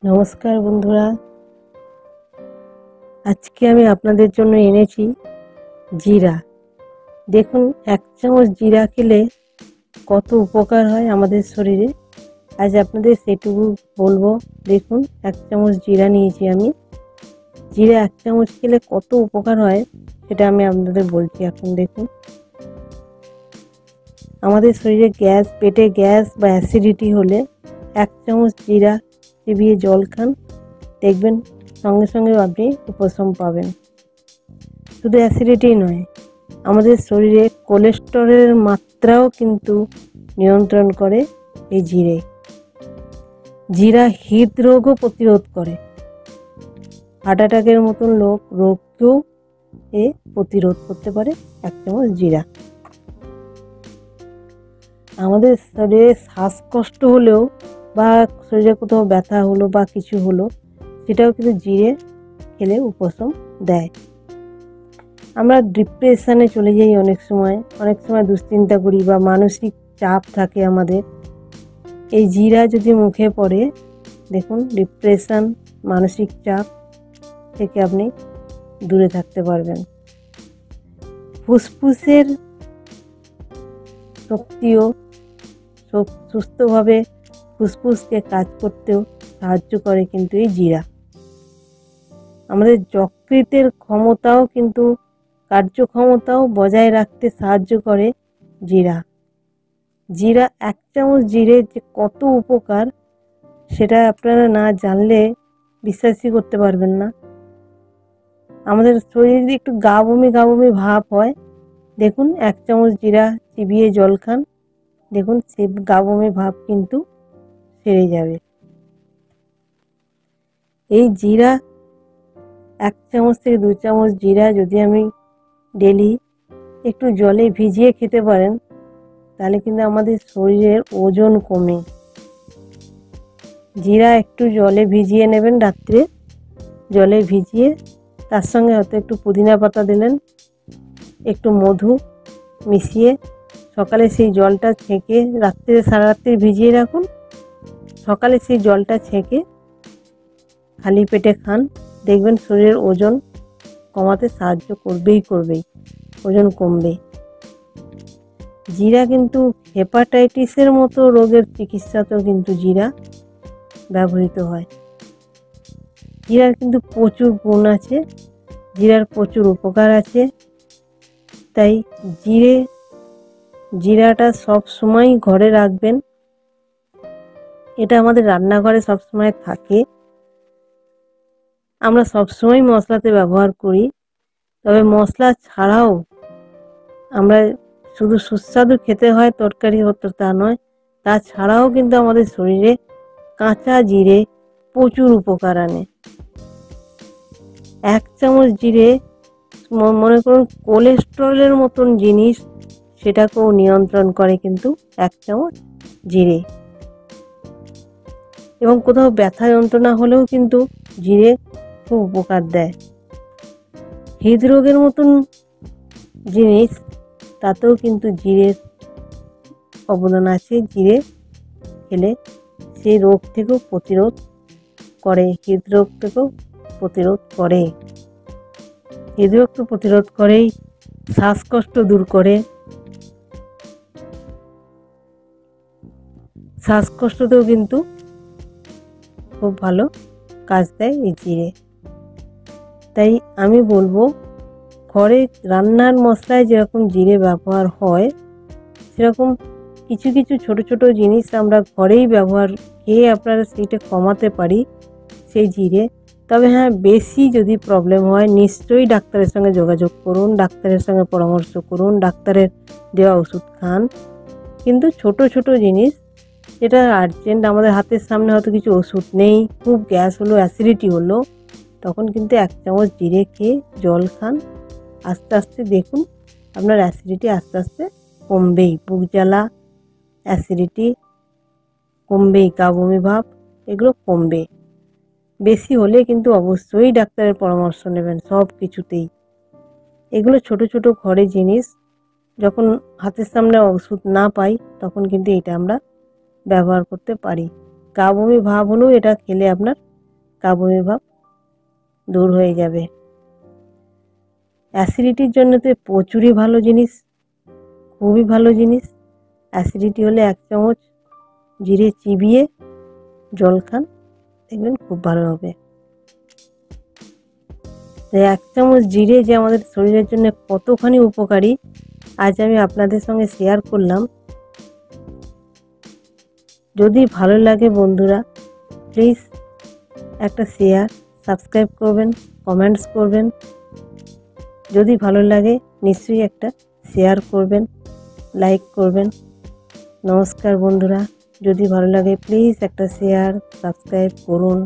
নমস্কার বন্ধুরা, আজকে আমি আপনাদের জন্য এনেছি জিরা। দেখুন, 1 চামচ জিরা খেলে কত উপকার হয় আমাদের শরীরে। আজ আপনাদের সেটুকু বলবো। দেখুন, 1 চামচ জিরা নিয়েছি আমি। জিরা 1 চামচ খেলে কত উপকার হয় সেটা আমি আপনাদের বলছি। এখন দেখুন, আমাদের শরীরে পেটে গ্যাস বা অ্যাসিডিটি হলে 1 চামচ জিরা চিবিয়ে জল খান, দেখবেন সঙ্গে সঙ্গে আপনি উপশম পাবেন। শুধু অ্যাসিডিটি নয়, আমাদের শরীরে কোলেস্টেরলের মাত্রাও কিন্তু নিয়ন্ত্রণ করে এই জিরা হৃদরোগও প্রতিরোধ করে। হার্ট অ্যাটাকের মতন রোগকেও প্রতিরোধ করতে পারে 1 চামচ জিরা। আমাদের শরীরে শ্বাসকষ্ট হলেও বা শরীরে কোথাও ব্যথা হলো বা কিছু হলো, সেটাও কিন্তু জিরে খেলে উপশম দেয়। আমরা ডিপ্রেশনে চলে যাই অনেক সময় দুশ্চিন্তা করি বা মানসিক চাপ থাকে আমাদের। এই জিরা যদি মুখে পড়ে, দেখুন ডিপ্রেশন, মানসিক চাপ থেকে আপনি দূরে থাকতে পারবেন। ফুসফুসের শক্তিও সুস্থভাবে ফুসফুসকে কাজ করতেও সাহায্য করে কিন্তু এই জিরা। আমাদের যকৃতের কার্যক্ষমতাও বজায় রাখতে সাহায্য করে জিরা। 1 চামচ জিরে যে কত উপকার, সেটা আপনারা না জানলে বিশ্বাসই করতে পারবেন না। আমাদের শরীরে একটু গা বমি ভাব হয়, দেখুন 1 চামচ জিরা চিবিয়ে জল খান, দেখুন সেই গা বমি ভাব কিন্তু সেরে যাবে। এই জিরা 1 চামচ থেকে 2 চামচ জিরা যদি আমি ডেলি একটু জলে ভিজিয়ে খেতে পারেন, তাহলে কিন্তু আমাদের শরীরের ওজন কমে। জিরা একটু জলে ভিজিয়ে নেবেন, রাত্রে জলে ভিজিয়ে তার সঙ্গে হয়তো একটু পুদিনা পাতা দিলেন, একটু মধু মিশিয়ে সকালে সেই জলটা ছেঁকে সারা রাত্রি ভিজিয়ে রাখুন। সকালে সেই জলটা ছেঁকে খালি পেটে খান, দেখবেন শরীরের ওজন কমাতে সাহায্য করবেই, ওজন কমবে। জিরা কিন্তু হেপাটাইটিসের মতো রোগের চিকিৎসাতেও কিন্তু জিরা ব্যবহৃত হয়। জিরার কিন্তু প্রচুর গুণ আছে, জিরার প্রচুর উপকার আছে। তাই জিরাটা সব সময় ঘরে রাখবেন। এটা আমাদের রান্নাঘরে সব সময় থাকে। আমরা সবসময় মশলাতে ব্যবহার করি, তবে মশলা ছাড়াও আমরা শুধু সুস্বাদু খেতে হয় তরকারি হতো তা নয়, তাছাড়াও কিন্তু আমাদের শরীরে কাঁচা জিরে প্রচুর উপকার আনে। 1 চামচ জিরে, মনে করুন কোলেস্টেরলের মতন জিনিস, সেটাকেও নিয়ন্ত্রণ করে কিন্তু 1 চামচ জিরে। এবং কোথাও ব্যথা যন্ত্রণা হলেও কিন্তু জিরে খুব উপকার দেয়। হৃদরোগের মতন জিনিস, তাতেও কিন্তু জিরের অবদান আছে। জিরে খেলে সেই রোগ থেকেও প্রতিরোধ করে, হৃদরোগ থেকেও প্রতিরোধ করে। হৃদরোগ তো প্রতিরোধ করেই, শ্বাসকষ্ট দূর করে, শ্বাসকষ্টতেও কিন্তু খুব ভালো কাজ দেয় এই জিরে। তাই আমি বলবো, ঘরে রান্নার মশলায় যেরকম জিরে ব্যবহার হয়, সেরকম কিছু কিছু ছোট ছোট জিনিস আমরা ঘরেই ব্যবহার খেয়ে আপনারা সেইটা কমাতে পারি সেই জিরে। তবে হ্যাঁ, বেশি যদি প্রবলেম হয় নিশ্চয়ই ডাক্তারের সঙ্গে যোগাযোগ করুন, ডাক্তারের সঙ্গে পরামর্শ করুন, ডাক্তারের দেওয়া ওষুধ খান। কিন্তু ছোট ছোট জিনিস, যেটা আর্জেন্ট, আমাদের হাতের সামনে হয়তো কিছু ওষুধ নেই, খুব গ্যাস হলো, অ্যাসিডিটি হলো, তখন কিন্তু 1 চামচ জিরে খেয়ে জল খান। আস্তে আস্তে দেখুন আপনার অ্যাসিডিটি আস্তে আস্তে কমবেই, বুক জ্বালা, অ্যাসিডিটি কমবেই, গা বমি ভাব এগুলো কমবে। বেশি হলে কিন্তু অবশ্যই ডাক্তারের পরামর্শ নেবেন সব কিছুতেই। এগুলো ছোট ছোট ঘরে জিনিস, যখন হাতের সামনে ওষুধ না পাই তখন কিন্তু এটা আমরা ব্যবহার করতে পারি। গা বমি ভাব হলেও এটা খেলে আপনার কাবুলি ভাব দূর হয়ে যাবে। অ্যাসিডিটির জন্য তো প্রচুরই ভালো জিনিস, খুবই ভালো জিনিস। অ্যাসিডিটি হলে 1 চামচ জিরে চিবিয়ে জল খান, দেখবেন খুব ভালো হবে। 1 চামচ জিরে যে আমাদের শরীরের জন্য কতখানি উপকারী আজ আমি আপনাদের সঙ্গে শেয়ার করলাম। যদি ভালো লাগে বন্ধুরা প্লিজ একটা শেয়ার, সাবস্ক্রাইব করবেন, কমেন্টস করবেন। যদি ভালো লাগে নিশ্চয়ই একটা শেয়ার করবেন, লাইক করবেন। নমস্কার বন্ধুরা, যদি ভালো লাগে প্লিজ একটা শেয়ার, সাবস্ক্রাইব করুন।